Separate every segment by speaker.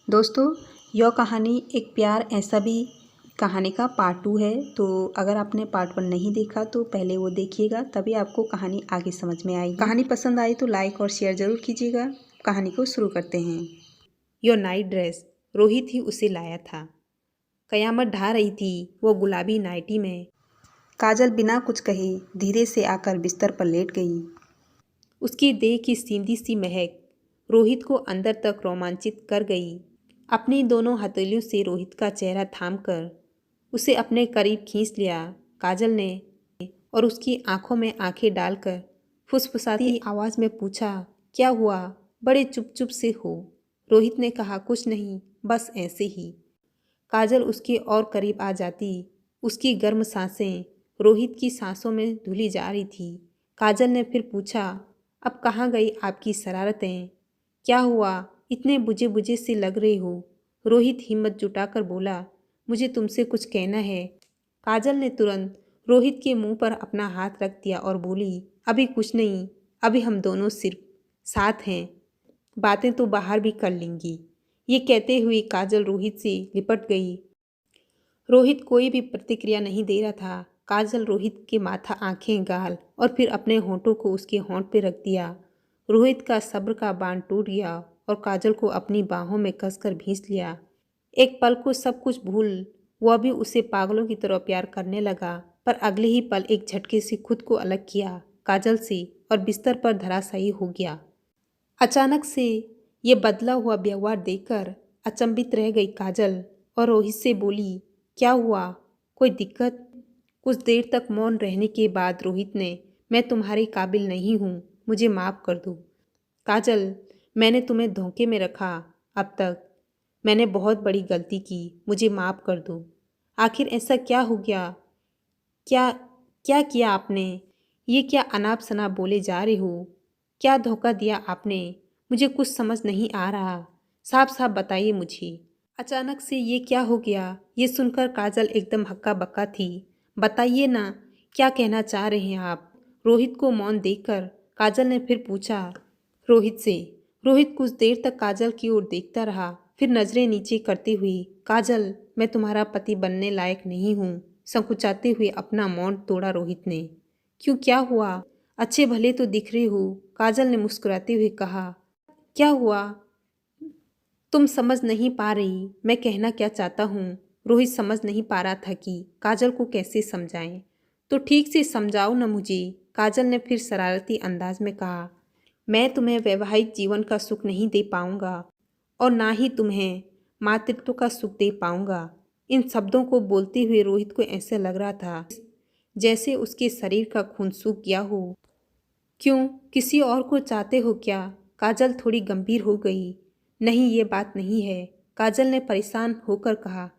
Speaker 1: दोस्तों, यह कहानी एक प्यार ऐसा भी कहानी का पार्ट 2 है। तो अगर आपने पार्ट 1 नहीं देखा तो पहले वो देखिएगा, तभी आपको कहानी आगे समझ में आएगी। कहानी पसंद आई तो लाइक और शेयर ज़रूर कीजिएगा। कहानी को शुरू करते हैं। यह नाइट ड्रेस रोहित ही उसे लाया था। कयामत ढा रही थी वो गुलाबी नाइटी में। काजल बिना कुछ कहे धीरे से आकर बिस्तर पर लेट गई। उसकी देह की सीधी सी महक रोहित को अंदर तक रोमांचित कर गई। अपनी दोनों हथेलियों से रोहित का चेहरा थामकर उसे अपने करीब खींच लिया काजल ने, और उसकी आंखों में आंखें डालकर फुसफुसाती आवाज़ में पूछा, क्या हुआ, बड़े चुप चुप से हो? रोहित ने कहा, कुछ नहीं, बस ऐसे ही। काजल उसके और करीब आ जाती। उसकी गर्म सांसें रोहित की सांसों में धुली जा रही थी। काजल ने फिर पूछा, अब कहाँ गई आपकी शरारतें? क्या हुआ, इतने बुझे बुझे से लग रही हो? रोहित हिम्मत जुटाकर बोला, मुझे तुमसे कुछ कहना है। काजल ने तुरंत रोहित के मुंह पर अपना हाथ रख दिया और बोली, अभी कुछ नहीं, अभी हम दोनों सिर्फ साथ हैं, बातें तो बाहर भी कर लेंगी। ये कहते हुए काजल रोहित से लिपट गई। रोहित कोई भी प्रतिक्रिया नहीं दे रहा था। काजल रोहित के माथा, आंखें, गाल और फिर अपने होंठों को उसके होंठ पे रख दिया। रोहित का सब्र का बांध टूट गया और काजल को अपनी बाहों में कसकर भींच लिया। एक पल को सब कुछ भूल वह भी उसे पागलों की तरह प्यार करने लगा, पर अगले ही पल एक झटके से खुद को अलग किया काजल से और बिस्तर पर धराशायी हो गया। अचानक से ये बदला हुआ व्यवहार देखकर अचंभित रह गई काजल और रोहित से बोली, क्या हुआ, कोई दिक्कत? कुछ देर तक मौन रहने के बाद रोहित ने, मैं तुम्हारे काबिल नहीं हूँ, मुझे माफ़ कर दो। काजल, मैंने तुम्हें धोखे में रखा, अब तक मैंने बहुत बड़ी गलती की, मुझे माफ़ कर दो। आखिर ऐसा क्या हो गया? क्या क्या किया आपने? ये क्या अनाप शनाप बोले जा रहे हो? क्या धोखा दिया आपने? मुझे कुछ समझ नहीं आ रहा, साफ साफ बताइए मुझे। अचानक से ये क्या हो गया? ये सुनकर काजल एकदम हक्का बक्का थी। बताइए ना, क्या कहना चाह रहे हैं आप? रोहित को मौन देखकर काजल ने फिर पूछा रोहित से। रोहित कुछ देर तक काजल की ओर देखता रहा, फिर नजरें नीचे करते हुए, काजल, मैं तुम्हारा पति बनने लायक नहीं हूँ, संकुचाते हुए अपना मौन तोड़ा रोहित ने। क्यों, क्या हुआ? अच्छे भले तो दिख रहे हो, काजल ने मुस्कुराते हुए कहा। क्या हुआ? तुम समझ नहीं पा रही मैं कहना क्या चाहता हूँ। रोहित समझ नहीं पा रहा था कि काजल को कैसे समझाएं। तो ठीक से समझाओ न मुझे, काजल ने फिर शरारती अंदाज में कहा। मैं तुम्हें वैवाहिक जीवन का सुख नहीं दे पाऊंगा और ना ही तुम्हें मातृत्व का सुख दे पाऊंगा। इन शब्दों को बोलते हुए रोहित को ऐसे लग रहा था जैसे उसके शरीर का खून सूख गया हो। क्यों, किसी और को चाहते हो क्या? काजल थोड़ी गंभीर हो गई। नहीं, ये बात नहीं है, काजल ने परेशान होकर कहा।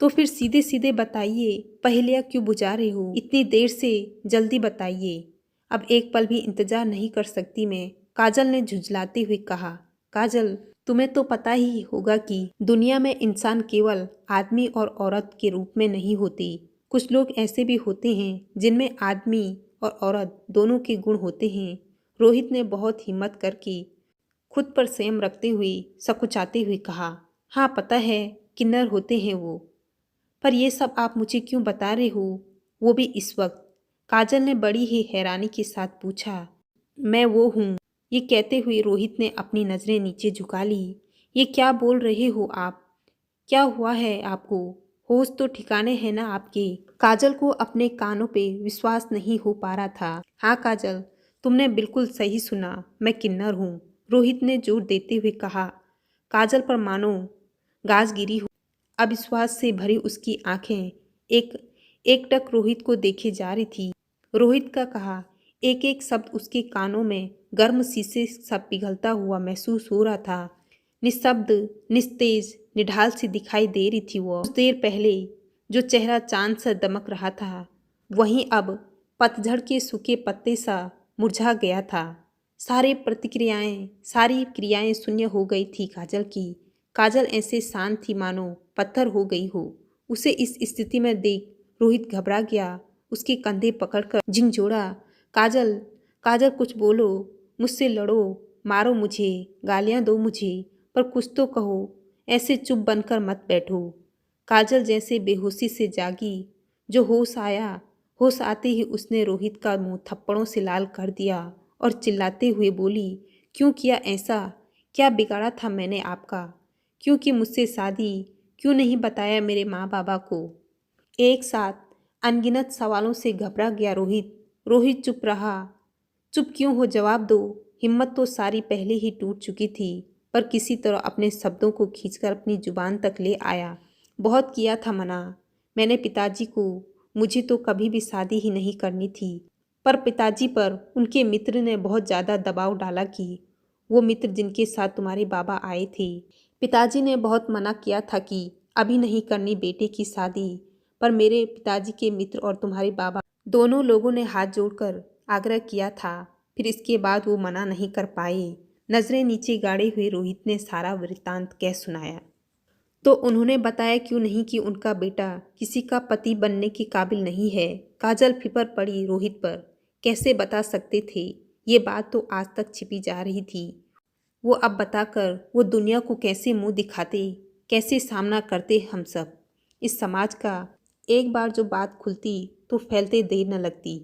Speaker 1: तो फिर सीधे सीधे बताइए, पहेलियाँ क्यों बुझा रहे हो इतनी देर से? जल्दी बताइए, अब एक पल भी इंतजार नहीं कर सकती मैं, काजल ने झुंझलाते हुए कहा। काजल, तुम्हें तो पता ही होगा कि दुनिया में इंसान केवल आदमी और औरत के रूप में नहीं होते। कुछ लोग ऐसे भी होते हैं जिनमें आदमी और औरत दोनों के गुण होते हैं। रोहित ने बहुत हिम्मत करके खुद पर संयम रखते हुए सकुचाते हुए कहा, हाँ पता है, किन्नर होते हैं वो, पर ये सब आप मुझे क्यों बता रहे हो, वो भी इस वक्त? काजल ने बड़ी ही हैरानी के साथ पूछा। मैं वो हूँ। ये कहते हुए रोहित ने अपनी नज़रें नीचे झुका ली। ये क्या बोल रहे हो आप? क्या हुआ है आपको? होश तो ठिकाने हैं ना आपके? काजल को अपने कानों पे विश्वास नहीं हो पा रहा था। हाँ काजल, तुमने बिल्कुल सही सुना, मैं किन्नर हूँ, रोहित ने जोर देते हुए कहा। काजल पर मानो गाज गिरी हो। अविश्वास से भरी उसकी आंखें एक एकटक रोहित को देखे जा रही थी। रोहित का कहा एक एक शब्द उसके कानों में गर्म शीशे सा पिघलता हुआ महसूस हो रहा था। निशब्द, निस्तेज, निढाल सी दिखाई दे रही थी वो। कुछ देर पहले जो चेहरा चांद सा दमक रहा था, वहीं अब पतझड़ के सूखे पत्ते सा मुरझा गया था। सारी क्रियाएं शून्य हो गई थी काजल की। काजल ऐसे शांत थी मानो पत्थर हो गई हो। उसे इस स्थिति में देख रोहित घबरा गया। उसके कंधे पकड़कर झिंझोड़ा, काजल, काजल कुछ बोलो, मुझसे लड़ो, मारो मुझे, गालियां दो मुझे, पर कुछ तो कहो, ऐसे चुप बनकर मत बैठो। काजल जैसे बेहोशी से जागी। जो होश आया, होश आते ही उसने रोहित का मुंह थप्पड़ों से लाल कर दिया और चिल्लाते हुए बोली, क्यों किया ऐसा? क्या बिगाड़ा था मैंने आपका? क्यों की मुझसे शादी? क्यों नहीं बताया मेरे माँ बाबा को? एक साथ अनगिनत सवालों से घबरा गया रोहित। रोहित चुप रहा। चुप क्यों हो, जवाब दो। हिम्मत तो सारी पहले ही टूट चुकी थी, पर किसी तरह अपने शब्दों को खींचकर अपनी जुबान तक ले आया। बहुत किया था मना मैंने पिताजी को, मुझे तो कभी भी शादी ही नहीं करनी थी। पर पिताजी पर उनके मित्र ने बहुत ज़्यादा दबाव डाला कि वो मित्र जिनके साथ तुम्हारे बाबा आए थे। पिताजी ने बहुत मना किया था कि अभी नहीं करनी बेटे की शादी, पर मेरे पिताजी के मित्र और तुम्हारे बाबा दोनों लोगों ने हाथ जोड़कर आग्रह किया था। फिर इसके बाद वो मना नहीं कर पाए। नजरें नीचे गाड़े हुए रोहित ने सारा वृत्तांत कह सुनाया। तो उन्होंने बताया क्यों नहीं कि उनका बेटा किसी का पति बनने के काबिल नहीं है। काजल फिपर पड़ी रोहित पर। कैसे बता सकते थे? ये बात तो आज तक छिपी जा रही थी। वो अब बताकर वो दुनिया को कैसे मुंह दिखाते, कैसे सामना करते हम सब इस समाज का। एक बार जो बात खुलती तो फैलते देर न लगती।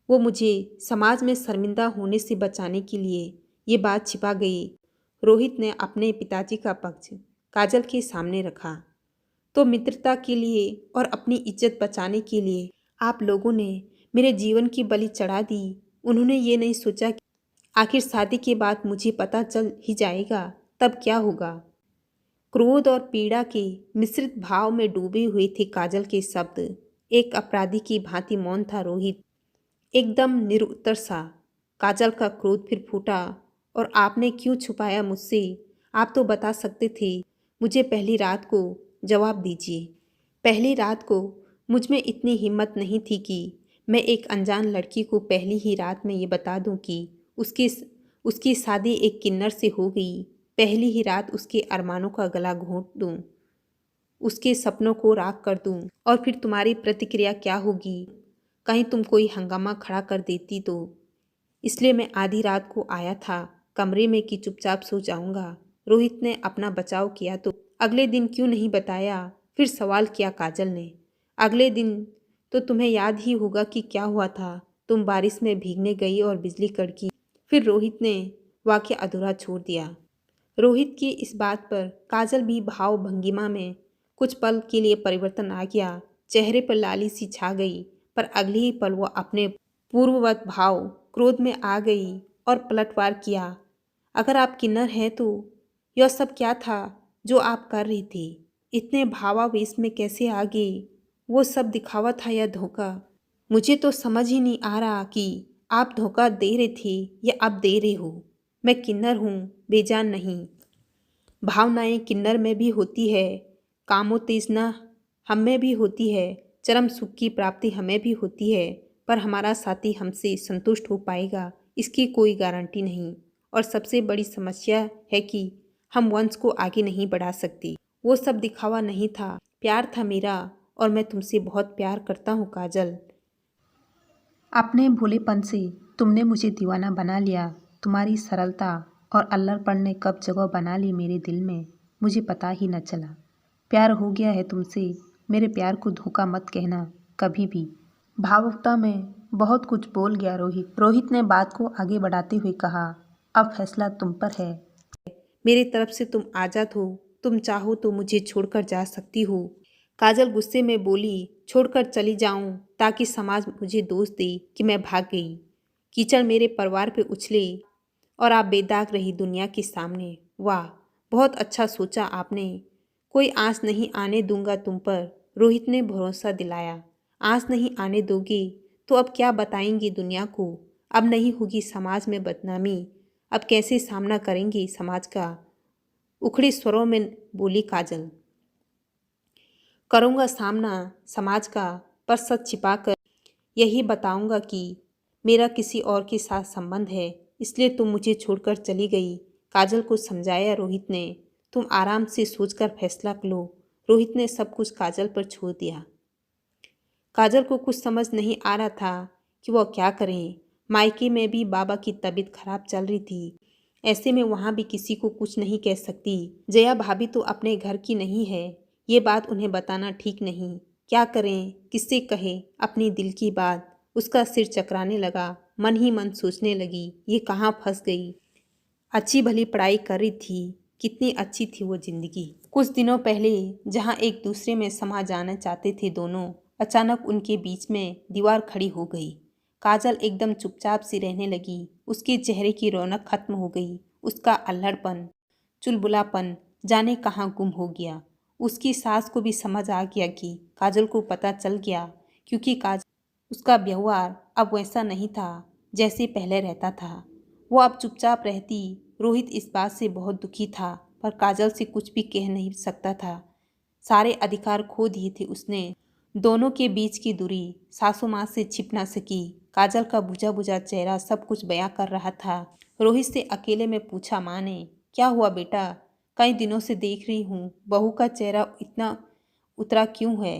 Speaker 1: वो मुझे समाज में शर्मिंदा होने से बचाने के लिए ये बात छिपा गई। रोहित ने अपने पिताजी का पक्ष काजल के सामने रखा। तो मित्रता के लिए और अपनी इज्जत बचाने के लिए आप लोगों ने मेरे जीवन की बलि चढ़ा दी। उन्होंने ये नहीं सोचा कि आखिर शादी के बाद मुझे पता चल ही जाएगा, तब क्या होगा। क्रोध और पीड़ा के मिश्रित भाव में डूबे हुए थे काजल के शब्द। एक अपराधी की भांति मौन था रोहित, एकदम निरुत्तर सा। काजल का क्रोध फिर फूटा। और आपने क्यों छुपाया मुझसे? आप तो बता सकते थे मुझे पहली रात को। जवाब दीजिए। पहली रात को मुझ में इतनी हिम्मत नहीं थी कि मैं एक अनजान लड़की को पहली ही रात में ये बता दूं कि उसकी शादी एक किन्नर से हो गई। पहली ही रात उसके अरमानों का गला घोंट दूं, उसके सपनों को राख कर दूं। और फिर तुम्हारी प्रतिक्रिया क्या होगी? कहीं तुम कोई हंगामा खड़ा कर देती तो। इसलिए मैं आधी रात को आया था कमरे में कि चुपचाप सो जाऊंगा। रोहित ने अपना बचाव किया। तो अगले दिन क्यों नहीं बताया? फिर सवाल किया काजल ने। अगले दिन तो तुम्हें याद ही होगा कि क्या हुआ था। तुम बारिश में भीगने गई और बिजली कड़की। फिर रोहित ने वाक्य अधूरा छोड़ दिया। रोहित की इस बात पर काजल भी भाव भंगिमा में कुछ पल के लिए परिवर्तन आ गया। चेहरे पर लाली सी छा गई, पर अगले ही पल वह अपने पूर्ववत भाव क्रोध में आ गई और पलटवार किया। अगर आप किन्नर हैं तो यह सब क्या था जो आप कर रही थी? इतने भावावेश में कैसे आ गए? वो सब दिखावा था या धोखा? मुझे तो समझ ही नहीं आ रहा कि आप धोखा दे रहे थे या अब दे रहे हो। मैं किन्नर हूँ, बेजान नहीं। भावनाएं किन्नर में भी होती है, कामोत्तेजना हम में भी होती है, चरम सुख की प्राप्ति हमें भी होती है, पर हमारा साथी हमसे संतुष्ट हो पाएगा इसकी कोई गारंटी नहीं। और सबसे बड़ी समस्या है कि हम वंश को आगे नहीं बढ़ा सकते। वो सब दिखावा नहीं था, प्यार था मेरा, और मैं तुमसे बहुत प्यार करता हूँ काजल। अपने भोलेपन से तुमने मुझे दीवाना बना लिया। तुम्हारी सरलता और अल्लड़पन ने कब जगह बना ली मेरे दिल में, मुझे पता ही न चला। प्यार हो गया है तुमसे। मेरे प्यार को धोखा मत कहना कभी भी। भावुकता में बहुत कुछ बोल गया रोहित ने बात को आगे बढ़ाते हुए कहा, अब फैसला तुम पर है। मेरी तरफ से तुम आज़ाद हो। तुम चाहो तो मुझे छोड़कर जा सकती हो। काजल गुस्से में बोली, छोड़कर चली जाऊं ताकि समाज मुझे दोष दे कि मैं भाग गई, कीचड़ मेरे परिवार पे उछले और आप बेदाग रही दुनिया के सामने। वाह, बहुत अच्छा सोचा आपने। कोई आँच नहीं आने दूंगा तुम पर, रोहित ने भरोसा दिलाया। आँच नहीं आने दोगे तो अब क्या बताएंगी दुनिया को? अब नहीं होगी समाज में बदनामी। अब कैसे सामना करेंगी समाज का? उखड़े स्वरों में बोली काजल। करूँगा सामना समाज का, पर सच छिपाकर यही बताऊँगा कि मेरा किसी और के साथ संबंध है, इसलिए तुम मुझे छोड़कर चली गई। काजल को समझाया रोहित ने। तुम आराम से सोचकर फैसला लो। रोहित ने सब कुछ काजल पर छोड़ दिया। काजल को कुछ समझ नहीं आ रहा था कि वह क्या करें। मायके में भी बाबा की तबीयत खराब चल रही थी। ऐसे में वहाँ भी किसी को कुछ नहीं कह सकती। जया भाभी तो अपने घर की नहीं है, ये बात उन्हें बताना ठीक नहीं। क्या करें, किससे कहे अपनी दिल की बात। उसका सिर चकराने लगा, मन ही मन सोचने लगी, ये कहाँ फंस गई। अच्छी भली पढ़ाई कर रही थी, कितनी अच्छी थी वो जिंदगी। कुछ दिनों पहले जहाँ एक दूसरे में समा जाना चाहते थे दोनों, अचानक उनके बीच में दीवार खड़ी हो गई। काजल एकदम चुपचाप सी रहने लगी, उसके चेहरे की रौनक खत्म हो गई। उसका अल्हड़पन, चुलबुलापन जाने कहाँ गुम हो गया। उसकी सास को भी समझ आ गया कि काजल को पता चल गया, क्योंकि काजल उसका व्यवहार अब वैसा नहीं था जैसे पहले रहता था। वो अब चुपचाप रहती। रोहित इस बात से बहुत दुखी था, पर काजल से कुछ भी कह नहीं सकता था। सारे अधिकार खो दिए थे उसने। दोनों के बीच की दूरी सासू माँ से छिप ना सकी। काजल का बुझा बुझा चेहरा सब कुछ बयां कर रहा था। रोहित से अकेले में पूछा माँ ने, क्या हुआ बेटा, कई दिनों से देख रही हूँ, बहू का चेहरा इतना उतरा क्यों है?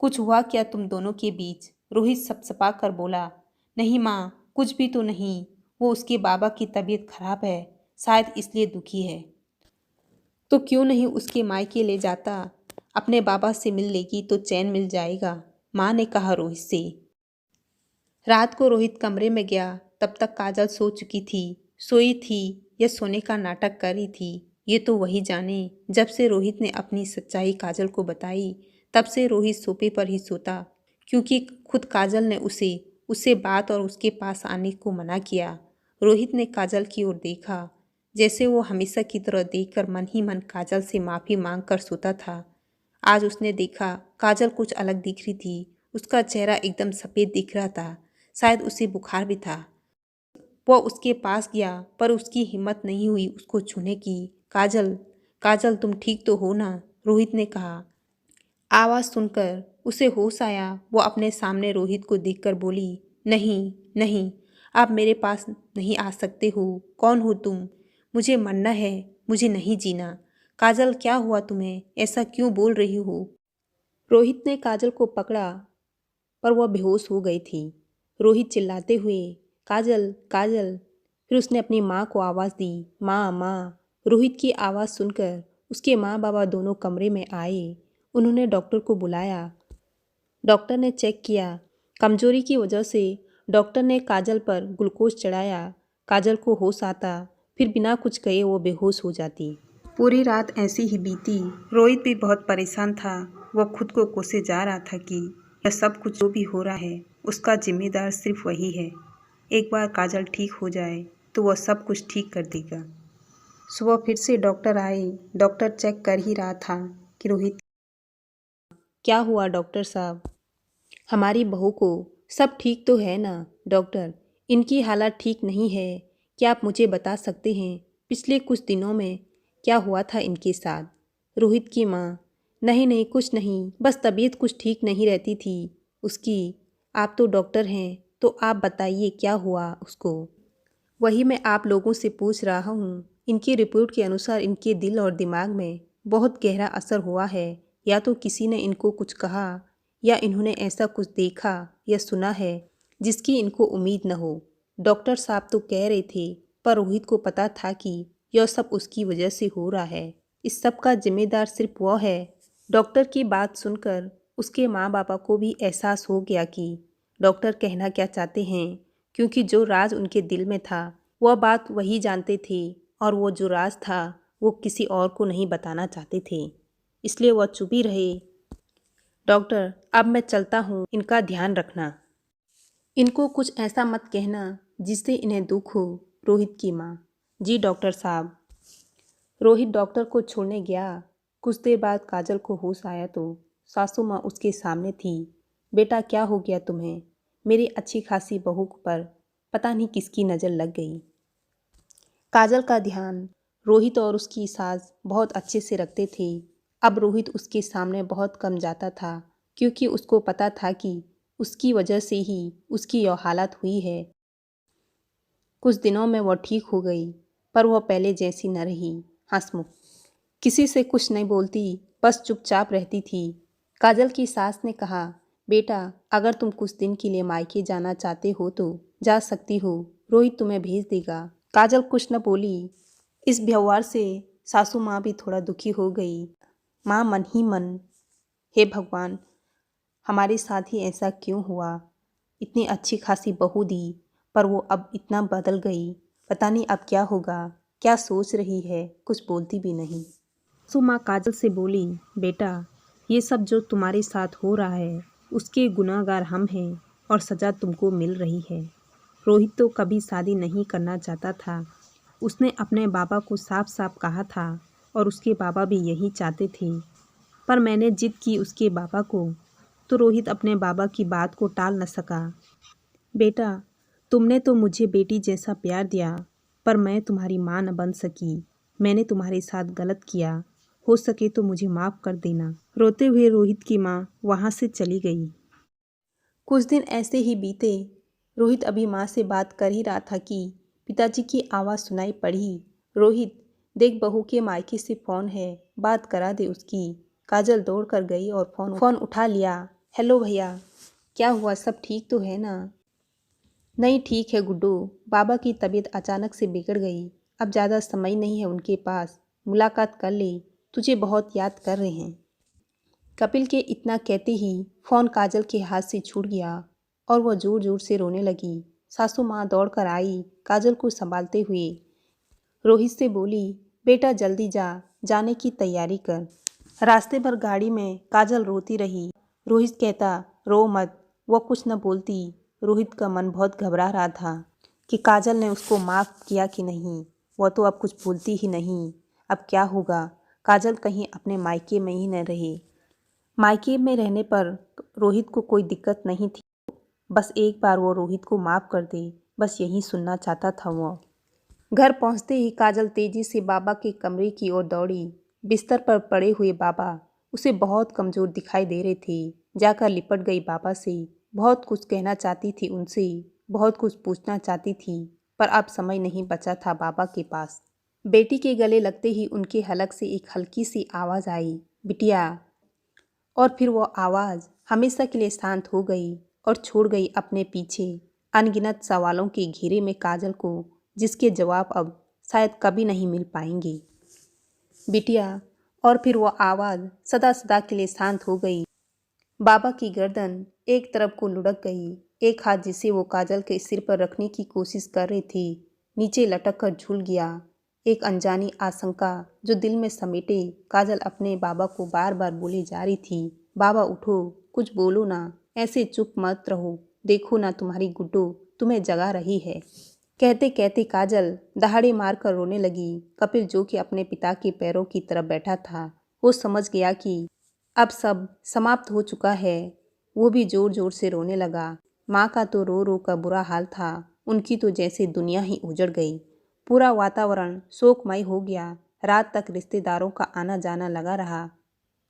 Speaker 1: कुछ हुआ क्या तुम दोनों के बीच? रोहित सपसपा कर बोला, नहीं माँ, कुछ भी तो नहीं। वो उसके बाबा की तबीयत खराब है, शायद इसलिए दुखी है। तो क्यों नहीं उसके मायके ले जाता, अपने बाबा से मिल लेगी तो चैन मिल जाएगा, माँ ने कहा रोहित से। रात को रोहित कमरे में गया, तब तक काजल सो चुकी थी। सोई थी या सोने का नाटक कर रही थी, ये तो वही जाने। जब से रोहित ने अपनी सच्चाई काजल को बताई, तब से रोहित सोफे पर ही सोता, क्योंकि खुद काजल ने उससे बात और उसके पास आने को मना किया। रोहित ने काजल की ओर देखा, जैसे वो हमेशा की तरह देखकर मन ही मन काजल से माफ़ी मांग कर सोता था। आज उसने देखा काजल कुछ अलग दिख रही थी। उसका चेहरा एकदम सफ़ेद दिख रहा था, शायद उसे बुखार भी था। वह उसके पास गया, पर उसकी हिम्मत नहीं हुई उसको छूने की। काजल, काजल तुम ठीक तो हो ना? रोहित ने कहा। आवाज़ सुनकर उसे होश आया। वो अपने सामने रोहित को देखकर बोली, नहीं नहीं, आप मेरे पास नहीं आ सकते हो। कौन हो तुम? मुझे मरना है, मुझे नहीं जीना। काजल क्या हुआ तुम्हें, ऐसा क्यों बोल रही हो? रोहित ने काजल को पकड़ा, पर वह बेहोश हो गई थी। रोहित चिल्लाते हुए, काजल काजल। फिर उसने अपनी माँ को आवाज़ दी, माँ माँ। रोहित की आवाज़ सुनकर उसके माँ बाबा दोनों कमरे में आए। उन्होंने डॉक्टर को बुलाया। डॉक्टर ने चेक किया। कमजोरी की वजह से डॉक्टर ने काजल पर ग्लूकोज चढ़ाया। काजल को होश आता, फिर बिना कुछ कहे वो बेहोश हो जाती। पूरी रात ऐसी ही बीती। रोहित भी बहुत परेशान था। वह खुद को कोसे जा रहा था कि यह सब कुछ जो भी हो रहा है उसका जिम्मेदार सिर्फ वही है। एक बार काजल ठीक हो जाए तो वह सब कुछ ठीक कर देगा। सुबह फिर से डॉक्टर आए। डॉक्टर चेक कर ही रहा था कि रोहित, क्या हुआ डॉक्टर साहब? हमारी बहू को सब ठीक तो है ना डॉक्टर? इनकी हालत ठीक नहीं है। क्या आप मुझे बता सकते हैं पिछले कुछ दिनों में क्या हुआ था इनके साथ? रोहित की माँ, नहीं नहीं कुछ नहीं, बस तबीयत कुछ ठीक नहीं रहती थी उसकी। आप तो डॉक्टर हैं, तो आप बताइए क्या हुआ उसको। वही मैं आप लोगों से पूछ रहा हूँ। इनकी रिपोर्ट के अनुसार इनके दिल और दिमाग में बहुत गहरा असर हुआ है। या तो किसी ने इनको कुछ कहा, या इन्होंने ऐसा कुछ देखा या सुना है जिसकी इनको उम्मीद न हो। डॉक्टर साहब तो कह रहे थे, पर रोहित को पता था कि यह सब उसकी वजह से हो रहा है। इस सब का जिम्मेदार सिर्फ वह है। डॉक्टर की बात सुनकर उसके माँ बापा को भी एहसास हो गया कि डॉक्टर कहना क्या चाहते हैं, क्योंकि जो राज उनके दिल में था वह बात वही जानते थे, और वो जो राज था वो किसी और को नहीं बताना चाहते थे, इसलिए वह चुप ही रहे। डॉक्टर, अब मैं चलता हूँ, इनका ध्यान रखना। इनको कुछ ऐसा मत कहना जिससे इन्हें दुख हो। रोहित की माँ, जी डॉक्टर साहब। रोहित डॉक्टर को छोड़ने गया। कुछ देर बाद काजल को होश आया तो सासू माँ उसके सामने थी। बेटा क्या हो गया तुम्हें? मेरी अच्छी खासी बहू पर पता नहीं किसकी नज़र लग गई। काजल का ध्यान रोहित और उसकी सास बहुत अच्छे से रखते थे। अब रोहित उसके सामने बहुत कम जाता था, क्योंकि उसको पता था कि उसकी वजह से ही उसकी यह हालत हुई है। कुछ दिनों में वह ठीक हो गई, पर वह पहले जैसी न रही। हंसमुख, किसी से कुछ नहीं बोलती, बस चुपचाप रहती थी। काजल की सास ने कहा, बेटा अगर तुम कुछ दिन के लिए मायके जाना चाहते हो तो जा सकती हो, रोहित तुम्हें भेज देगा। काजल कुछ न बोली। इस व्यवहार से सासू माँ भी थोड़ा दुखी हो गई। माँ मन ही मन, हे भगवान, हमारे साथ ही ऐसा क्यों हुआ? इतनी अच्छी खासी बहू दी, पर वो अब इतना बदल गई। पता नहीं अब क्या होगा, क्या सोच रही है, कुछ बोलती भी नहीं। सासू माँ काजल से बोली, बेटा, ये सब जो तुम्हारे साथ हो रहा है उसके गुनहगार हम हैं और सज़ा तुमको मिल रही है। रोहित तो कभी शादी नहीं करना चाहता था। उसने अपने बाबा को साफ साफ कहा था और उसके बाबा भी यही चाहते थे, पर मैंने जिद की उसके बाबा को, तो रोहित अपने बाबा की बात को टाल न सका। बेटा, तुमने तो मुझे बेटी जैसा प्यार दिया, पर मैं तुम्हारी माँ न बन सकी। मैंने तुम्हारे साथ गलत किया, हो सके तो मुझे माफ़ कर देना। रोते हुए रोहित की माँ वहाँ से चली गई। कुछ दिन ऐसे ही बीते। रोहित अभी माँ से बात कर ही रहा था कि पिताजी की आवाज़ सुनाई पड़ी। रोहित, देख बहू के मायके से फ़ोन है, बात करा दे उसकी। काजल दौड़ कर गई और फ़ोन उठा लिया। हेलो भैया, क्या हुआ, सब ठीक तो है ना? नहीं ठीक है गुड्डू, बाबा की तबीयत अचानक से बिगड़ गई। अब ज़्यादा समय नहीं है उनके पास, मुलाकात कर ले, तुझे बहुत याद कर रहे हैं। कपिल के इतना कहते ही फ़ोन काजल के हाथ से छूट गया और वह ज़ोर ज़ोर से रोने लगी। सासू माँ दौड़ कर आई, काजल को संभालते हुए। रोहित से बोली, बेटा जल्दी जा, जाने की तैयारी कर। रास्ते भर गाड़ी में काजल रोती रही। रोहित कहता, रो मत, वह कुछ न बोलती। रोहित का मन बहुत घबरा रहा था कि काजल ने उसको माफ़ किया कि नहीं। वह तो अब कुछ बोलती ही नहीं। अब क्या होगा? काजल कहीं अपने मायके में ही न रहे। मायके में रहने पर रोहित को कोई दिक्कत नहीं थी। बस एक बार वो रोहित को माफ़ कर दे, बस यही सुनना चाहता था वो। घर पहुंचते ही काजल तेजी से बाबा के कमरे की ओर दौड़ी। बिस्तर पर पड़े हुए बाबा उसे बहुत कमज़ोर दिखाई दे रहे थे। जाकर लिपट गई बाबा से। बहुत कुछ कहना चाहती थी उनसे, बहुत कुछ पूछना चाहती थी, पर अब समय नहीं बचा था बाबा के पास। बेटी के गले लगते ही उनके हलक से एक हल्की सी आवाज़ आई, बिटिया। और फिर वो आवाज़ हमेशा के लिए शांत हो गई और छोड़ गई अपने पीछे अनगिनत सवालों के घेरे में काजल को, जिसके जवाब अब शायद कभी नहीं मिल पाएंगे। बिटिया। और फिर वो आवाज़ सदा सदा के लिए शांत हो गई। बाबा की गर्दन एक तरफ को लुढ़क गई। एक हाथ जिसे वो काजल के सिर पर रखने की कोशिश कर रहे थे, नीचे लटक कर झूल गया। एक अनजानी आशंका जो दिल में समेटे काजल अपने बाबा को बार बार बोली जा रही थी, बाबा उठो, कुछ बोलो ना, ऐसे चुप मत रहो, देखो ना तुम्हारी गुड्डू तुम्हें जगा रही है। कहते कहते काजल दहाड़े मारकर रोने लगी। कपिल जो कि अपने पिता के पैरों की तरफ बैठा था, वो समझ गया कि अब सब समाप्त हो चुका है। वो भी जोर जोर से रोने लगा। माँ का तो रो रो का बुरा हाल था, उनकी तो जैसे दुनिया ही उजड़ गई। पूरा वातावरण शोकमय हो गया। रात तक रिश्तेदारों का आना जाना लगा रहा।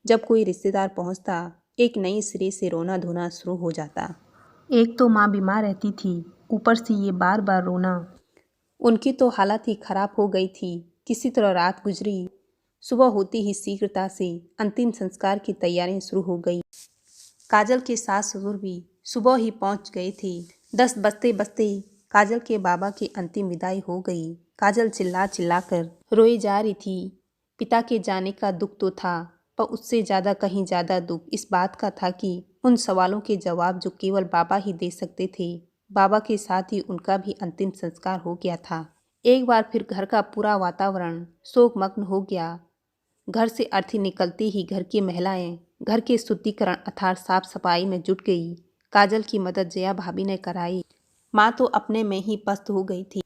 Speaker 1: जब कोई रिश्तेदार पहुंचता, एक नई सिरे से रोना धोना शुरू हो जाता। एक तो माँ बीमार रहती थी, ऊपर से ये बार बार रोना। उनकी तो हालत ही खराब हो गई थी। किसी तरह रात गुजरी। सुबह होती ही शीघ्रता से अंतिम संस्कार की तैयारियां शुरू हो गई। काजल के सास ससुर भी सुबह ही पहुंच गए थे। 10 बजते बजते काजल के बाबा की अंतिम विदाई हो गई। काजल चिल्ला चिल्ला कर रोई जा रही थी। पिता के जाने का दुख तो था, पर उससे ज़्यादा कहीं ज़्यादा दुख इस बात का था कि उन सवालों के जवाब जो केवल बाबा ही दे सकते थे। बाबा के साथ ही उनका भी अंतिम संस्कार हो गया था। एक बार फिर घर का पूरा वातावरण शोकमग्न हो गया। घर से अर्थी निकलते ही घर की महिलाएं घर के शुद्धिकरण अर्थात साफ सफाई में जुट गई। काजल की मदद जया भाभी ने कराई। माँ तो अपने में ही पस्त हो गई थी।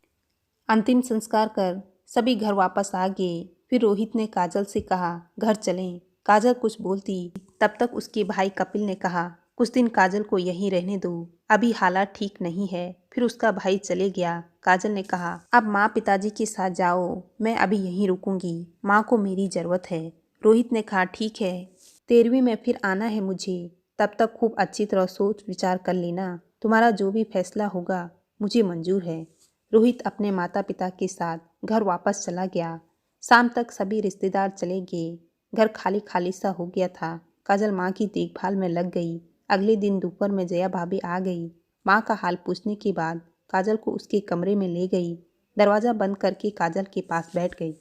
Speaker 1: अंतिम संस्कार कर सभी घर वापस आ गए। फिर रोहित ने काजल से कहा, घर चलें। काजल कुछ बोलती, तब तक उसके भाई कपिल ने कहा, कुछ दिन काजल को यहीं रहने दो, अभी हालात ठीक नहीं है। फिर उसका भाई चले गया। काजल ने कहा, अब माँ पिताजी के साथ जाओ, मैं अभी यहीं रुकूंगी, माँ को मेरी ज़रूरत है। रोहित ने कहा, ठीक है, 13वीं में फिर आना है मुझे, तब तक खूब अच्छी तरह सोच विचार कर लेना, तुम्हारा जो भी फैसला होगा मुझे मंजूर है। रोहित अपने माता पिता के साथ घर वापस चला गया। शाम तक सभी रिश्तेदार चले गए। घर खाली खाली सा हो गया था। काजल माँ की देखभाल में लग गई। अगले दिन दोपहर में जया भाभी आ गई। माँ का हाल पूछने के बाद काजल को उसके कमरे में ले गई। दरवाज़ा बंद करके काजल के पास बैठ गई।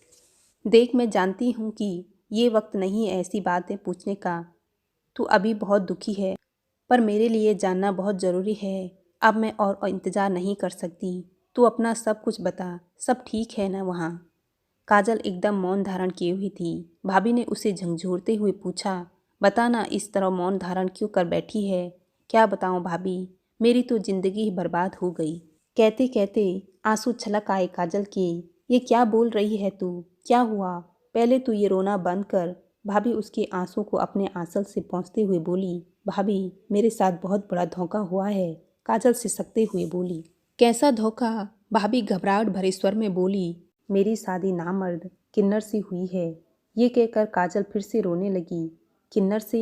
Speaker 1: देख, मैं जानती हूँ कि ये वक्त नहीं है ऐसी बातें पूछने का। तू अभी बहुत दुखी है, पर मेरे लिए जानना बहुत ज़रूरी है। अब मैं और इंतज़ार नहीं कर सकती। तू अपना सब कुछ बता, सब ठीक है ना वहाँ? काजल एकदम मौन धारण किए हुई थी। भाभी ने उसे झंझोरते हुए पूछा, बता ना, इस तरह मौन धारण क्यों कर बैठी है? क्या बताऊँ भाभी, मेरी तो ज़िंदगी ही बर्बाद हो गई। कहते कहते आंसू छलक आए काजल के। ये क्या बोल रही है तू? क्या हुआ? पहले तू ये रोना बंद कर। भाभी उसके आंसू को अपने आंचल से पोंछते हुए बोली, भाभी मेरे साथ बहुत बड़ा धोखा हुआ है। काजल सिसकते हुए बोली, कैसा धोखा? भाभी घबराहट भरे स्वर में बोली, मेरी शादी नामर्द किन्नर से हुई है। ये कहकर काजल फिर से रोने लगी। किन्नर से?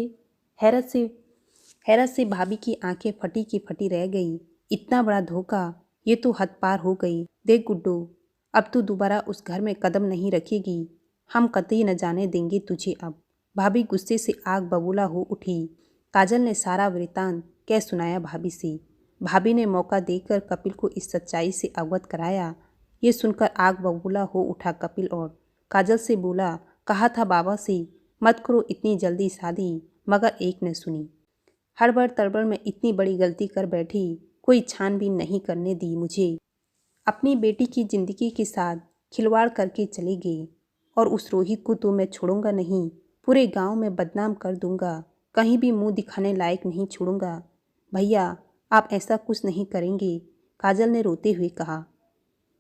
Speaker 1: हैरत से भाभी की आंखें फटी की फटी रह गई। इतना बड़ा धोखा, ये तो हद पार हो गई। देख गुड्डू, अब तू दोबारा उस घर में कदम नहीं रखेगी। हम कतई न जाने देंगे तुझे अब। भाभी गुस्से से आग बबूला हो उठी। काजल ने सारा वृतांत कह सुनाया भाभी से। भाभी ने मौका देकर कपिल को इस सच्चाई से अवगत कराया। ये सुनकर आग बबूला हो उठा कपिल और काजल से बोला, कहा था बाबा से मत करो इतनी जल्दी शादी, मगर एक ने सुनी। हड़बड़ तड़बड़ में इतनी बड़ी गलती कर बैठी, कोई छानबीन नहीं करने दी मुझे। अपनी बेटी की जिंदगी के साथ खिलवाड़ करके चले गए, और उस रोहित को तो मैं छोड़ूंगा नहीं। पूरे गांव में बदनाम कर दूंगा, कहीं भी मुंह दिखाने लायक नहीं छोड़ूंगा। भैया, आप ऐसा कुछ नहीं करेंगे, काजल ने रोते हुए कहा।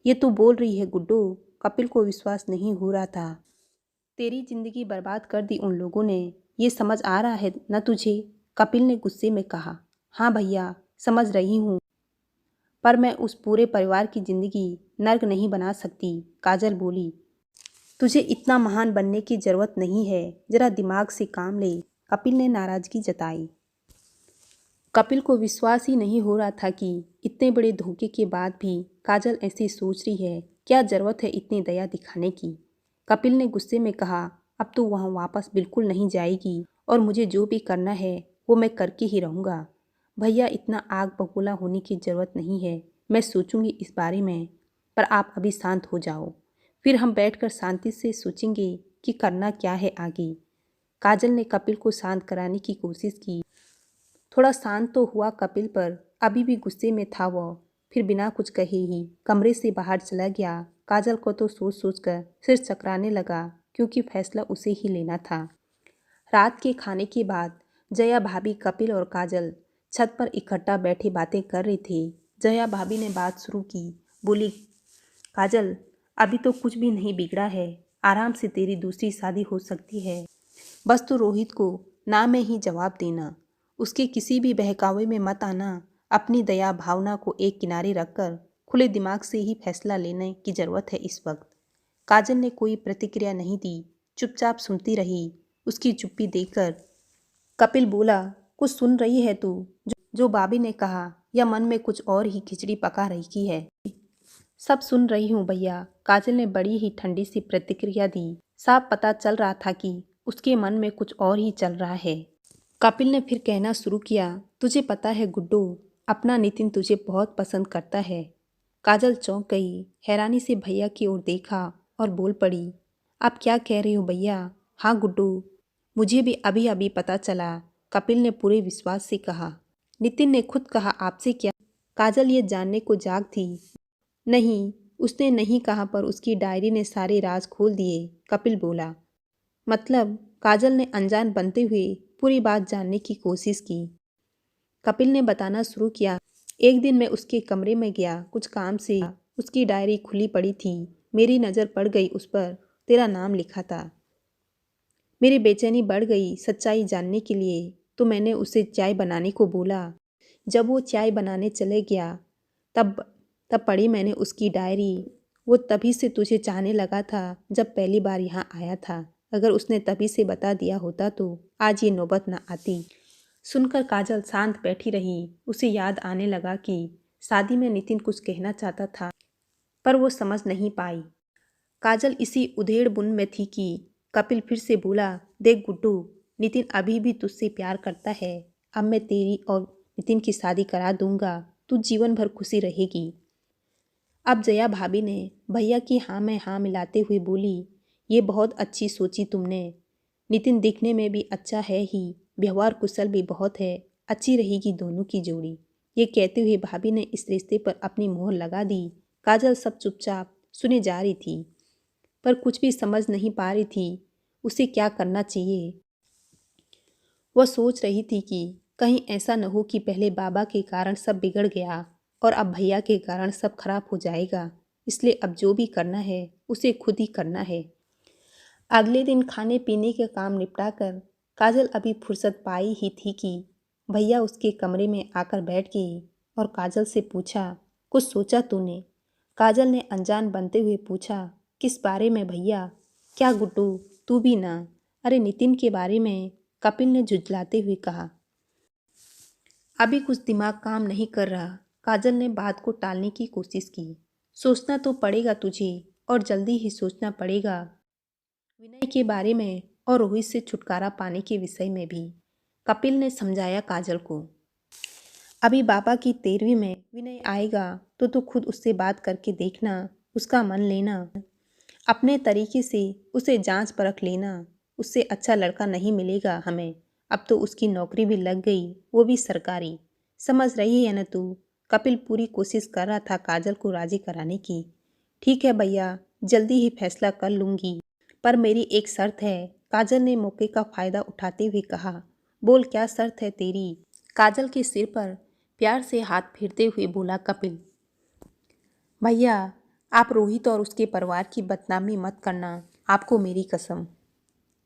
Speaker 1: ये तू बोल रही है गुड्डू? कपिल को विश्वास नहीं हो रहा था। तेरी जिंदगी बर्बाद कर दी उन लोगों ने, ये समझ आ रहा है न तुझे? कपिल ने गुस्से में कहा। हाँ भैया, समझ रही हूँ, पर मैं उस पूरे परिवार की जिंदगी नर्क नहीं बना सकती। काजल बोली, तुझे इतना महान बनने की जरूरत नहीं है, जरा दिमाग से काम ले। कपिल ने नाराजगी जताई। कपिल को विश्वास ही नहीं हो रहा था कि इतने बड़े धोखे के बाद भी काजल ऐसी सोच रही है। क्या जरूरत है इतनी दया दिखाने की? कपिल ने गुस्से में कहा, अब तो वहाँ वापस बिल्कुल नहीं जाएगी, और मुझे जो भी करना है वो मैं करके ही रहूँगा। भैया, इतना आग बबूला होने की ज़रूरत नहीं है, मैं सोचूंगी इस बारे में, पर आप अभी शांत हो जाओ, फिर हम बैठकर शांति से सोचेंगे कि करना क्या है आगे। काजल ने कपिल को शांत कराने की कोशिश की। थोड़ा शांत तो हुआ कपिल, पर अभी भी गुस्से में था वह। फिर बिना कुछ कहे ही कमरे से बाहर चला गया। काजल को तो सोच सोच कर सिर चकराने लगा, क्योंकि फैसला उसे ही लेना था। रात के खाने के बाद जया भाभी, कपिल और काजल छत पर इकट्ठा बैठे बातें कर रहे थे। जया भाभी ने बात शुरू की, बोली, काजल, अभी तो कुछ भी नहीं बिगड़ा है, आराम से तेरी दूसरी शादी हो सकती है। बस तो रोहित को ना में ही जवाब देना, उसके किसी भी बहकावे में मत आना। अपनी दया भावना को एक किनारे रखकर खुले दिमाग से ही फैसला लेने की ज़रूरत है इस वक्त। काजल ने कोई प्रतिक्रिया नहीं दी, चुपचाप सुनती रही। उसकी चुप्पी देखकर कपिल बोला, कुछ सुन रही है तू जो भाभी ने कहा, या मन में कुछ और ही खिचड़ी पका रही है? सब सुन रही हूँ भैया, काजल ने बड़ी ही ठंडी सी प्रतिक्रिया दी। साफ पता चल रहा था कि उसके मन में कुछ और ही चल रहा है। कपिल ने फिर कहना शुरू किया, तुझे पता है गुड्डू, अपना नितिन तुझे बहुत पसंद करता है। काजल चौंक गई, हैरानी से भैया की ओर देखा और बोल पड़ी, आप क्या कह रही हो भैया? हाँ गुड्डू, मुझे भी अभी अभी पता चला, कपिल ने पूरे विश्वास से कहा। नितिन ने खुद कहा आपसे क्या? काजल ये जानने को जाग थी। नहीं, उसने नहीं कहा, पर उसकी डायरी ने सारे राज खोल दिए। कपिल बोला, मतलब? काजल ने अनजान बनते हुए पूरी बात जानने की कोशिश की। कपिल ने बताना शुरू किया, एक दिन मैं उसके कमरे में गया कुछ काम से, उसकी डायरी खुली पड़ी थी, मेरी नज़र पड़ गई उस पर, तेरा नाम लिखा था। मेरी बेचैनी बढ़ गई सच्चाई जानने के लिए, तो मैंने उसे चाय बनाने को बोला। जब वो चाय बनाने चले गया, तब तब पढ़ी मैंने उसकी डायरी। वो तभी से तुझे चाहने लगा था जब पहली बार यहाँ आया था। अगर उसने तभी से बता दिया होता तो आज ये नौबत ना आती। सुनकर काजल शांत बैठी रही। उसे याद आने लगा कि शादी में नितिन कुछ कहना चाहता था, पर वो समझ नहीं पाई। काजल इसी उधेड़ बुन में थी कि कपिल फिर से बोला, देख गुड्डू, नितिन अभी भी तुझसे प्यार करता है। अब मैं तेरी और नितिन की शादी करा दूंगा, तू जीवन भर खुशी रहेगी। अब जया भाभी ने भैया की हाँ में हाँ मिलाते हुए बोली, ये बहुत अच्छी सोची तुमने। नितिन दिखने में भी अच्छा है ही, व्यवहार कुशल भी बहुत है, अच्छी रहेगी दोनों की जोड़ी। ये कहते हुए भाभी ने इस रिश्ते पर अपनी मोहर लगा दी। काजल सब चुपचाप सुने जा रही थी, पर कुछ भी समझ नहीं पा रही थी उसे क्या करना चाहिए। वह सोच रही थी कि कहीं ऐसा न हो कि पहले बाबा के कारण सब बिगड़ गया और अब भैया के कारण सब खराब हो जाएगा। इसलिए अब जो भी करना है उसे खुद ही करना है। अगले दिन खाने पीने के काम निपटाकर काजल अभी फुर्सत पाई ही थी कि भैया उसके कमरे में आकर बैठ गई और काजल से पूछा, कुछ सोचा तूने? काजल ने अनजान बनते हुए पूछा, किस बारे में भैया? क्या गुड्डू, तू भी ना? अरे नितिन के बारे में, कपिल ने झुंझलाते हुए कहा। अभी कुछ दिमाग काम नहीं कर रहा। काजल ने बात को टालने की कोशिश की। सोचना तो पड़ेगा तुझे, और जल्दी ही सोचना पड़ेगा, विनय के बारे में और रोहित से छुटकारा पाने के विषय में भी। कपिल ने समझाया काजल को। अभी बाबा की 13वीं में विनय आएगा तो तू खुद उससे बात करके देखना, उसका मन लेना, अपने तरीके से उसे जांच परख लेना। उससे अच्छा लड़का नहीं मिलेगा हमें। अब तो उसकी नौकरी भी लग गई, वो भी सरकारी। समझ रही है न तू? कपिल पूरी कोशिश कर रहा था काजल को राजी कराने की। ठीक है भैया, जल्दी ही फैसला कर लूँगी, पर मेरी एक शर्त है। काजल ने मौके का फ़ायदा उठाते हुए कहा। बोल, क्या शर्त है तेरी? काजल के सिर पर प्यार से हाथ फेरते हुए बोला कपिल। भैया, आप रोहित और उसके परिवार की बदनामी मत करना, आपको मेरी कसम।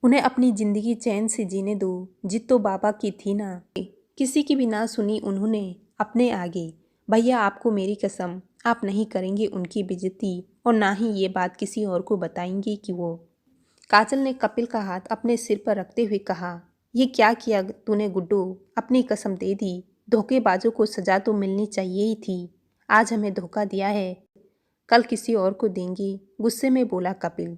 Speaker 1: उन्हें अपनी ज़िंदगी चैन से जीने दो। जिद तो बाबा की थी ना, किसी की भी ना सुनी उन्होंने अपने आगे। भैया, आपको मेरी कसम, आप नहीं करेंगे उनकी बेइज्जती और ना ही ये बात किसी और को बताएंगे कि वो। काजल ने कपिल का हाथ अपने सिर पर रखते हुए कहा, ये क्या किया तूने गुड्डू? अपनी कसम दे दी। धोखेबाजों को सजा तो मिलनी चाहिए ही थी। आज हमें धोखा दिया है, कल किसी और को देंगे, गुस्से में बोला कपिल।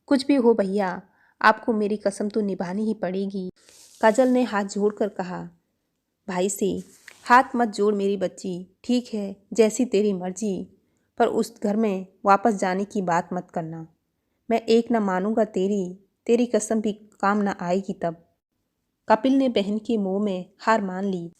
Speaker 1: कुछ भी हो भैया, आपको मेरी कसम तो निभानी ही पड़ेगी। काजल ने हाथ जोड़कर कहा। भाई से हाथ मत जोड़ मेरी बच्ची, ठीक है, जैसी तेरी मर्जी, पर उस घर में वापस जाने की बात मत करना। मैं एक न मानूंगा तेरी कसम भी काम न आएगी तब। कपिल ने बहन के मुंह में हार मान ली।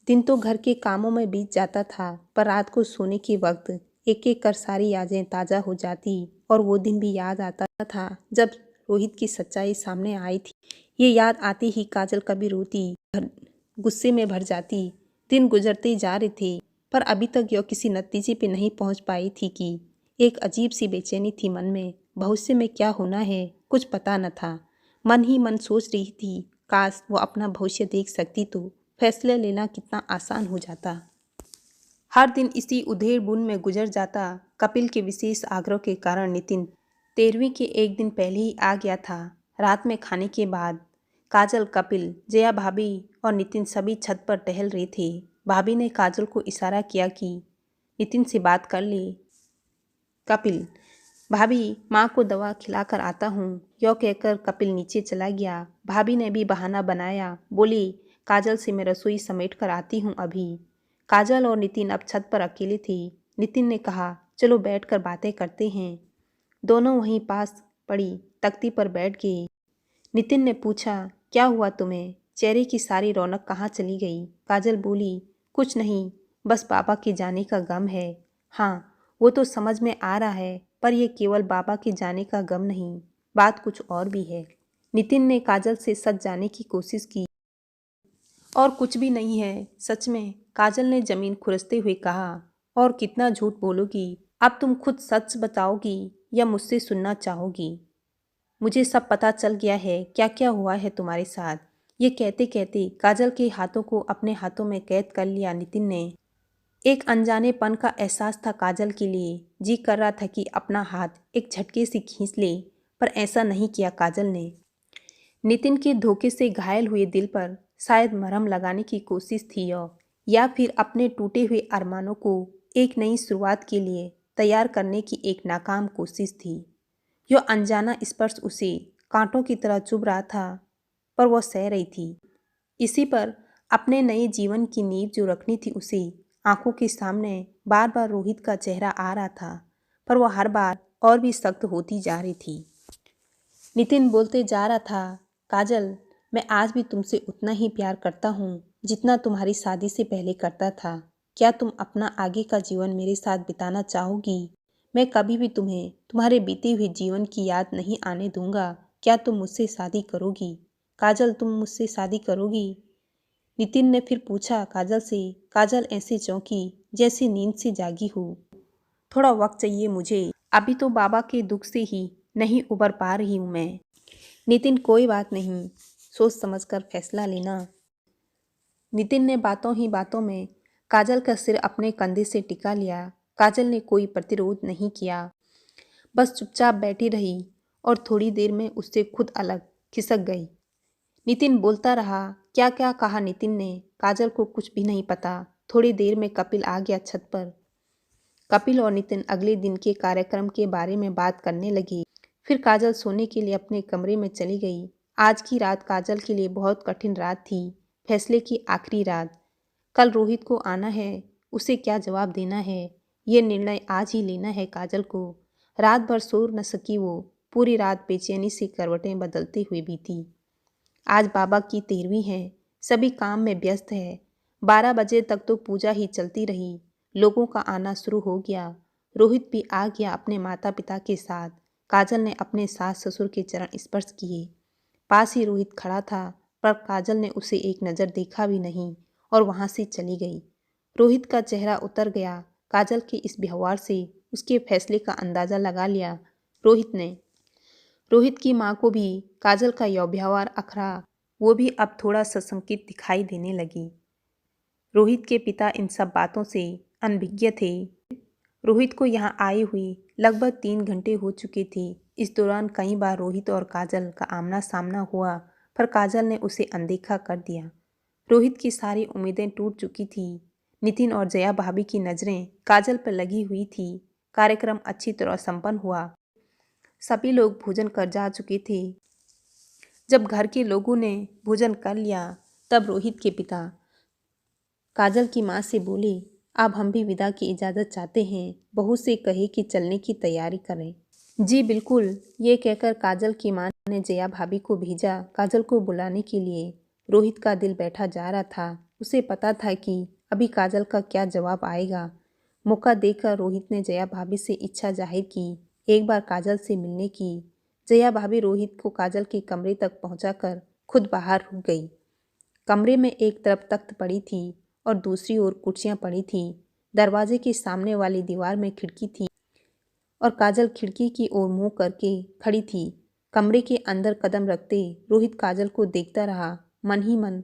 Speaker 1: दिन तो घर के कामों में बीत जाता था, पर रात को सोने के वक्त एक एक कर सारी यादें ताज़ा हो जाती और वो दिन भी याद आता था जब रोहित की सच्चाई सामने आई थी। ये याद आती ही काजल कभी रोती, गुस्से में भर जाती। दिन गुजरते जा रहे थे, पर अभी तक यह किसी नतीजे पे नहीं पहुंच पाई थी कि एक अजीब सी बेचैनी थी मन में। भविष्य में क्या होना है कुछ पता न था। मन ही मन सोच रही थी, काश वो अपना भविष्य देख सकती तो फैसला लेना कितना आसान हो जाता। हर दिन इसी उधेड़ बुन में गुजर जाता। कपिल के विशेष आग्रह के कारण नितिन 13वीं के एक दिन पहले ही आ गया था। रात में खाने के बाद काजल, कपिल, जया भाभी और नितिन सभी छत पर टहल रहे थे। भाभी ने काजल को इशारा किया कि नितिन से बात कर ले। कपिल, भाभी, माँ को दवा खिलाकर आता हूँ, यह कहकर कपिल नीचे चला गया। भाभी ने भी बहाना बनाया, बोली, काजल से मैं रसोई समेट कर आती हूँ अभी। काजल और नितिन अब छत पर अकेले थे। नितिन ने कहा, चलो बैठकर बातें करते हैं। दोनों वहीं पास पड़ी तख्ती पर बैठ गए। नितिन ने पूछा, क्या हुआ तुम्हें? चेहरे की सारी रौनक कहाँ चली गई? काजल बोली, कुछ नहीं, बस बाबा के जाने का गम है। हाँ, वो तो समझ में आ रहा है, पर यह केवल बाबा के जाने का गम नहीं, बात कुछ और भी है। नितिन ने काजल से सच जानने की कोशिश की। और कुछ भी नहीं है, सच में, काजल ने जमीन खुरसते हुए कहा। और कितना झूठ बोलोगी? अब तुम खुद सच बताओगी या मुझसे सुनना चाहोगी? मुझे सब पता चल गया है, क्या क्या हुआ है तुम्हारे साथ। ये कहते कहते काजल के हाथों को अपने हाथों में कैद कर लिया नितिन ने। एक अनजानेपन का एहसास था काजल के लिए। जी कर रहा था कि अपना हाथ एक झटके से खींच ले, पर ऐसा नहीं किया काजल ने। नितिन के धोखे से घायल हुए दिल पर शायद मरहम लगाने की कोशिश थी या फिर अपने टूटे हुए अरमानों को एक नई शुरुआत के लिए तैयार करने की एक नाकाम कोशिश थी। यह अनजाना स्पर्श उसे कांटों की तरह चुभ रहा था, पर वह सह रही थी। इसी पर अपने नए जीवन की नींव जो रखनी थी उसे, आंखों के सामने बार बार रोहित का चेहरा आ रहा था। पर वो हर बार और भी सख्त होती जा रही थी। नितिन बोलते जा रहा था, काजल, मैं आज भी तुमसे उतना ही प्यार करता हूँ जितना तुम्हारी शादी से पहले करता था। क्या तुम अपना आगे का जीवन मेरे साथ बिताना चाहोगी? मैं कभी भी तुम्हें तुम्हारे बीते हुए जीवन की याद नहीं आने दूंगा। क्या तुम मुझसे शादी करोगी? काजल, तुम मुझसे शादी करोगी? नितिन ने फिर पूछा काजल से। काजल ऐसे चौंकी जैसे नींद से जागी हो। थोड़ा वक्त चाहिए मुझे, अभी तो बाबा के दुख से ही नहीं उबर पा रही हूँ मैं। नितिन, कोई बात नहीं, सोच समझकर फैसला लेना। नितिन ने बातों ही बातों में काजल का सिर अपने कंधे से टिका लिया। काजल ने कोई प्रतिरोध नहीं किया, बस चुपचाप बैठी रही और थोड़ी देर में उससे खुद अलग खिसक गई। नितिन बोलता रहा। क्या क्या कहा नितिन ने, काजल को कुछ भी नहीं पता। थोड़ी देर में कपिल आ गया छत पर। कपिल और नितिन अगले दिन के कार्यक्रम के बारे में बात करने लगी। फिर काजल सोने के लिए अपने कमरे में चली गई। आज की रात काजल के लिए बहुत कठिन रात थी, फैसले की आखिरी रात। कल रोहित को आना है, उसे क्या जवाब देना है, ये निर्णय आज ही लेना है काजल को। रात भर सो न सकी वो, पूरी रात बेचैनी से करवटें बदलते हुए बीती। आज बाबा की 13वीं है, सभी काम में व्यस्त है। 12 बजे तक तो पूजा ही चलती रही। लोगों का आना शुरू हो गया। रोहित भी आ गया अपने माता पिता के साथ। काजल ने अपने सास ससुर के चरण स्पर्श किए। पास ही रोहित खड़ा था, पर काजल ने उसे एक नज़र देखा भी नहीं और वहां से चली गई। रोहित का चेहरा उतर गया। काजल के इस व्यवहार से उसके फैसले का अंदाजा लगा लिया रोहित ने। रोहित की माँ को भी काजल का यह व्यवहार अखरा। वो भी अब थोड़ा सशंकित दिखाई देने लगी। रोहित के पिता इन सब बातों से अनभिज्ञ थे। रोहित को यहाँ आए हुए लगभग 3 घंटे हो चुके थे। इस दौरान कई बार रोहित और काजल का आमना सामना हुआ, पर काजल ने उसे अनदेखा कर दिया। रोहित की सारी उम्मीदें टूट चुकी थी। नितिन और जया भाभी की नज़रें काजल पर लगी हुई थी। कार्यक्रम अच्छी तरह संपन्न हुआ। सभी लोग भोजन कर जा चुके थे। जब घर के लोगों ने भोजन कर लिया, तब रोहित के पिता काजल की माँ से बोले, अब हम भी विदा की इजाज़त चाहते हैं। बहू से कहे कि चलने की तैयारी करें। जी बिल्कुल, ये कहकर काजल की माँ ने जया भाभी को भेजा काजल को बुलाने के लिए। रोहित का दिल बैठा जा रहा था। उसे पता था कि अभी काजल का क्या जवाब आएगा। मौका देखकर रोहित ने जया भाभी से इच्छा जाहिर की एक बार काजल से मिलने की। जया भाभी रोहित को काजल के कमरे तक पहुंचाकर खुद बाहर रुक गई। कमरे में एक तरफ तख्त पड़ी थी और दूसरी ओर कुर्सियां पड़ी थी। दरवाजे के सामने वाली दीवार में खिड़की थी और काजल खिड़की की ओर मुंह करके खड़ी थी। कमरे के अंदर कदम रखते रोहित काजल को देखता रहा, मन ही मन,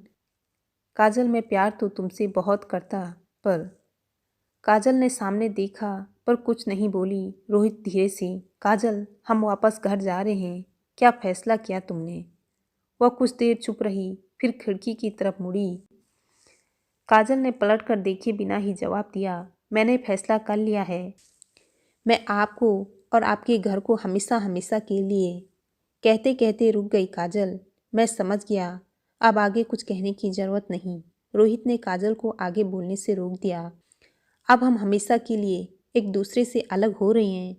Speaker 1: काजल, मैं प्यार तो तुमसे बहुत करता, पर। काजल ने सामने देखा पर कुछ नहीं बोली। रोहित धीरे से, काजल, हम वापस घर जा रहे हैं, क्या फैसला किया तुमने? वह कुछ देर चुप रही, फिर खिड़की की तरफ मुड़ी। काजल ने पलट कर देखे बिना ही जवाब दिया, मैंने फैसला कर लिया है। मैं आपको और आपके घर को हमेशा हमेशा के लिए। कहते कहते रुक गई काजल। मैं समझ गया, अब आगे कुछ कहने की जरूरत नहीं। रोहित ने काजल को आगे बोलने से रोक दिया। अब हम हमेशा के लिए एक दूसरे से अलग हो रहे हैं।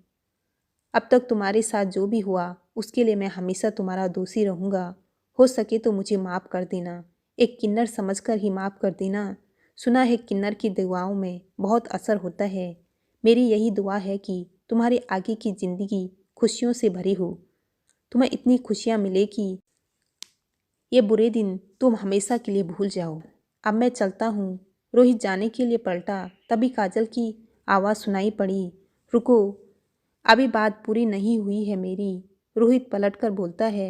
Speaker 1: अब तक तुम्हारे साथ जो भी हुआ उसके लिए मैं हमेशा तुम्हारा दोषी रहूँगा। हो सके तो मुझे माफ़ कर देना, एक किन्नर समझकर ही माफ़ कर देना। सुना है किन्नर की दुआओं में बहुत असर होता है। मेरी यही दुआ है कि तुम्हारी आगे की ज़िंदगी खुशियों से भरी हो, तुम्हें इतनी खुशियाँ मिले कि ये बुरे दिन तुम हमेशा के लिए भूल जाओ। अब मैं चलता हूँ। रोहित जाने के लिए पलटा, तभी काजल की आवाज़ सुनाई पड़ी, रुको, अभी बात पूरी नहीं हुई है मेरी। रोहित पलटकर बोलता है,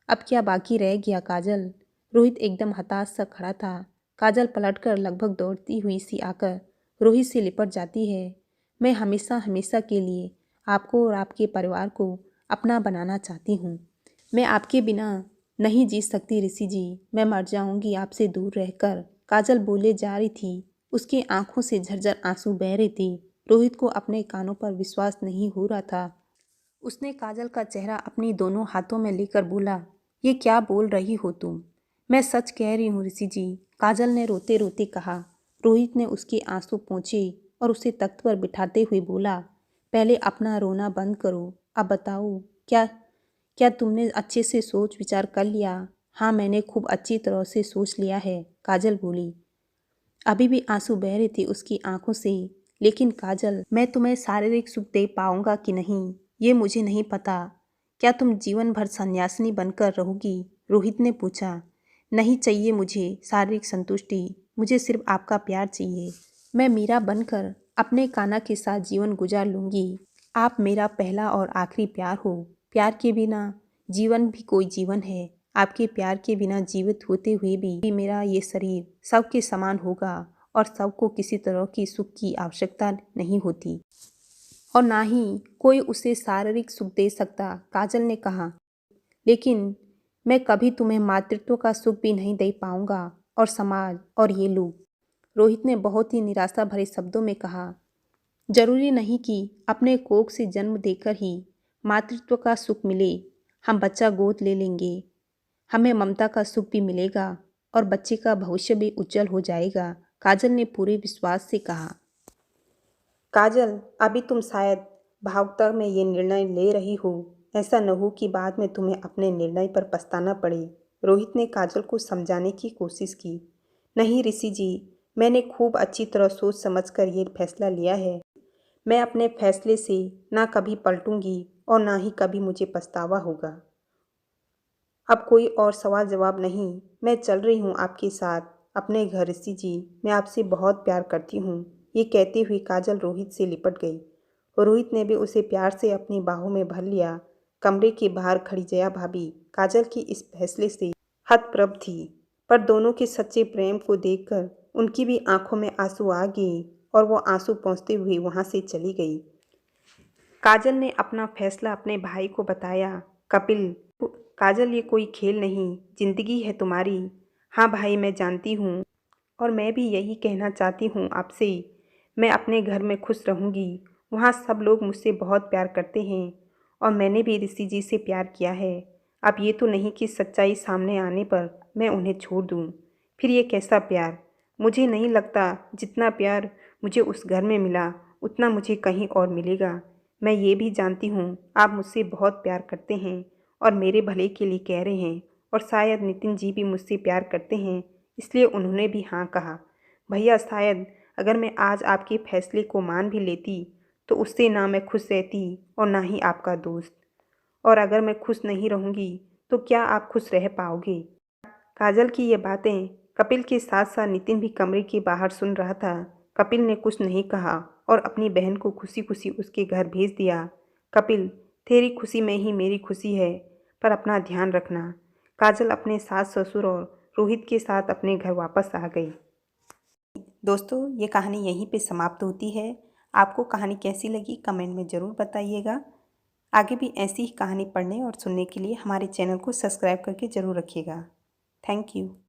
Speaker 1: अब क्या बाकी रह गया काजल? रोहित एकदम हताश सा खड़ा था। काजल पलटकर लगभग दौड़ती हुई सी आकर रोहित से लिपट जाती है। मैं हमेशा हमेशा के लिए आपको और आपके परिवार को अपना बनाना चाहती हूँ। मैं आपके बिना नहीं जी सकती ऋषि जी, मैं मर जाऊंगी आपसे दूर रहकर। काजल बोले जा रही थी, उसकी आंखों से झरझर आंसू बह रहे थे। रोहित को अपने कानों पर विश्वास नहीं हो रहा था। उसने काजल का चेहरा अपनी दोनों हाथों में लेकर बोला, ये क्या बोल रही हो तुम? मैं सच कह रही हूँ ऋषि जी, काजल ने रोते रोते कहा। रोहित ने उसके आंसू पोंछे और उसे तख्त पर बिठाते हुए बोला, पहले अपना रोना बंद करो। अब बताओ, क्या क्या तुमने अच्छे से सोच विचार कर लिया? हाँ, मैंने खूब अच्छी तरह से सोच लिया है, काजल बोली। अभी भी आंसू बह रहे थे उसकी आंखों से। लेकिन काजल, मैं तुम्हें शारीरिक सुख दे पाऊंगा कि नहीं, ये मुझे नहीं पता। क्या तुम जीवन भर सन्यासिनी बनकर रहोगी? रोहित ने पूछा। नहीं चाहिए मुझे शारीरिक संतुष्टि, मुझे सिर्फ आपका प्यार चाहिए। मैं मीरा बनकर अपने कान्हा के साथ जीवन गुजार लूंगी। आप मेरा पहला और आखिरी प्यार हो। प्यार के बिना जीवन भी कोई जीवन है। आपके प्यार के बिना जीवित होते हुए भी मेरा ये शरीर सबके समान होगा और सबको किसी तरह की सुख की आवश्यकता नहीं होती और ना ही कोई उसे शारीरिक सुख दे सकता, काजल ने कहा। लेकिन मैं कभी तुम्हें मातृत्व का सुख भी नहीं दे पाऊंगा, और समाज और ये लोग, रोहित ने बहुत ही निराशा भरे शब्दों में कहा। जरूरी नहीं कि अपने कोख से जन्म देकर ही मातृत्व का सुख मिले। हम बच्चा गोद ले लेंगे, हमें ममता का सुख भी मिलेगा और बच्चे का भविष्य भी उज्जवल हो जाएगा, काजल ने पूरे विश्वास से कहा। काजल, अभी तुम शायद भावुकता में ये निर्णय ले रही हो। ऐसा न हो कि बाद में तुम्हें अपने निर्णय पर पछताना पड़े। रोहित ने काजल को समझाने की कोशिश की। नहीं ऋषि जी, मैंने खूब अच्छी तरह सोच समझकर ये फैसला लिया है। मैं अपने फैसले से ना कभी पलटूंगी और ना ही कभी मुझे पछतावा होगा। अब कोई और सवाल जवाब नहीं, मैं चल रही हूँ आपके साथ अपने घर ऋषि जी, मैं आपसे बहुत प्यार करती हूँ। ये कहते हुए काजल रोहित से लिपट गई। रोहित ने भी उसे प्यार से अपनी बाहों में भर लिया। कमरे के बाहर खड़ी जया भाभी काजल की इस फैसले से हतप्रभ थी, पर दोनों के सच्चे प्रेम को देखकर उनकी भी आंखों में आंसू आ गए और वो आंसू पोंछते हुए वहाँ से चली गई। काजल ने अपना फैसला अपने भाई को बताया। कपिल, काजल ये कोई खेल नहीं, जिंदगी है तुम्हारी। हाँ भाई, मैं जानती हूँ और मैं भी यही कहना चाहती हूँ आपसे। मैं अपने घर में खुश रहूँगी, वहाँ सब लोग मुझसे बहुत प्यार करते हैं और मैंने भी ऋषि जी से प्यार किया है। अब ये तो नहीं कि सच्चाई सामने आने पर मैं उन्हें छोड़ दूँ। फिर ये कैसा प्यार? मुझे नहीं लगता जितना प्यार मुझे उस घर में मिला उतना मुझे कहीं और मिलेगा। मैं ये भी जानती हूँ आप मुझसे बहुत प्यार करते हैं और मेरे भले के लिए कह रहे हैं, और शायद नितिन जी भी मुझसे प्यार करते हैं, इसलिए उन्होंने भी हाँ कहा। भैया, शायद अगर मैं आज आपके फैसले को मान भी लेती तो उससे ना मैं खुश रहती और ना ही आपका दोस्त। और अगर मैं खुश नहीं रहूँगी तो क्या आप खुश रह पाओगे? काजल की ये बातें कपिल के साथ साथ नितिन भी कमरे के बाहर सुन रहा था। कपिल ने कुछ नहीं कहा और अपनी बहन को खुशी खुशी उसके घर भेज दिया। कपिल, तेरी खुशी में ही मेरी खुशी है, पर अपना ध्यान रखना। काजल अपने सास ससुर और रोहित के साथ अपने घर वापस आ गई। दोस्तों, ये कहानी यहीं पे समाप्त होती है। आपको कहानी कैसी लगी कमेंट में ज़रूर बताइएगा। आगे भी ऐसी ही कहानी पढ़ने और सुनने के लिए हमारे चैनल को सब्सक्राइब करके ज़रूर रखिएगा। Thank you.